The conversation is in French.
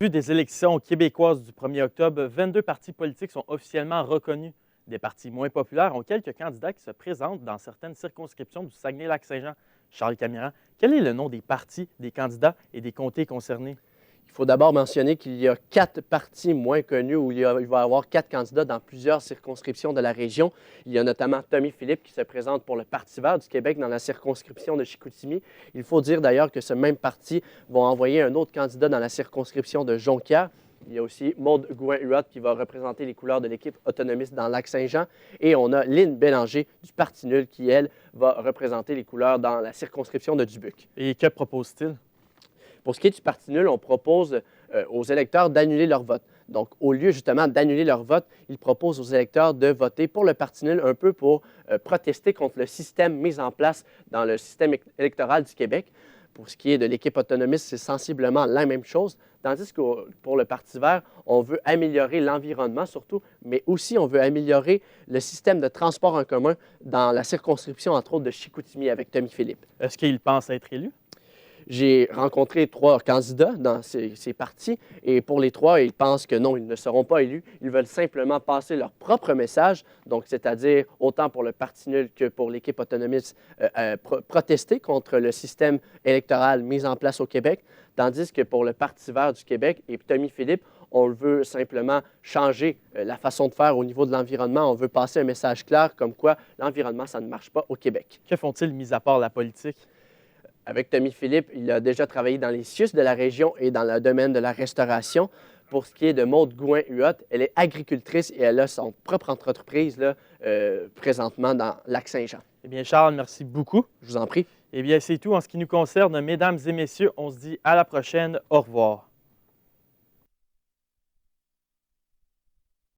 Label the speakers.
Speaker 1: Vu des élections québécoises du 1er octobre, 22 partis politiques sont officiellement reconnus. Des partis moins populaires ont quelques candidats qui se présentent dans certaines circonscriptions du Saguenay-Lac-Saint-Jean. Charles Camiran, quel est le nom des partis, des candidats et des comtés concernés?
Speaker 2: Il faut d'abord mentionner qu'il y a 4 partis moins connus où il va y avoir 4 candidats dans plusieurs circonscriptions de la région. Il y a notamment Tommy Philippe qui se présente pour le Parti vert du Québec dans la circonscription de Chicoutimi. Il faut dire d'ailleurs que ce même parti va envoyer un autre candidat dans la circonscription de Jonquière. Il y a aussi Maude Gouin-Huot qui va représenter les couleurs de l'équipe autonomiste dans Lac-Saint-Jean. Et on a Lynn Bélanger du Parti nul qui, elle, va représenter les couleurs dans la circonscription de Dubuque.
Speaker 1: Et que propose-t-il?
Speaker 2: Pour ce qui est du Parti nul, on propose aux électeurs d'annuler leur vote. Donc, au lieu justement d'annuler leur vote, il propose aux électeurs de voter pour le Parti nul un peu pour protester contre le système mis en place dans le système électoral du Québec. Pour ce qui est de l'équipe autonomiste, c'est sensiblement la même chose, tandis que pour le Parti vert, on veut améliorer l'environnement surtout, mais aussi on veut améliorer le système de transport en commun dans la circonscription, entre autres, de Chicoutimi avec Tommy Philippe.
Speaker 1: Est-ce qu'il pense être élu?
Speaker 2: J'ai rencontré 3 candidats dans ces partis et pour les 3, ils pensent que non, ils ne seront pas élus. Ils veulent simplement passer leur propre message, donc c'est-à-dire autant pour le Parti nul que pour l'équipe autonomiste, protester contre le système électoral mis en place au Québec, tandis que pour le Parti vert du Québec et Tommy Philippe, on veut simplement changer la façon de faire au niveau de l'environnement. On veut passer un message clair comme quoi l'environnement, ça ne marche pas au Québec.
Speaker 1: Que font-ils, mis à part la politique?
Speaker 2: Avec Tommy Philippe, il a déjà travaillé dans les CIUS de la région et dans le domaine de la restauration. Pour ce qui est de Maude Gouin-Huot, elle est agricultrice et elle a son propre entreprise là, présentement dans Lac-Saint-Jean.
Speaker 1: Eh bien, Charles, merci beaucoup.
Speaker 2: Je vous en prie.
Speaker 1: Eh bien, c'est tout en ce qui nous concerne. Mesdames et messieurs, on se dit à la prochaine. Au revoir.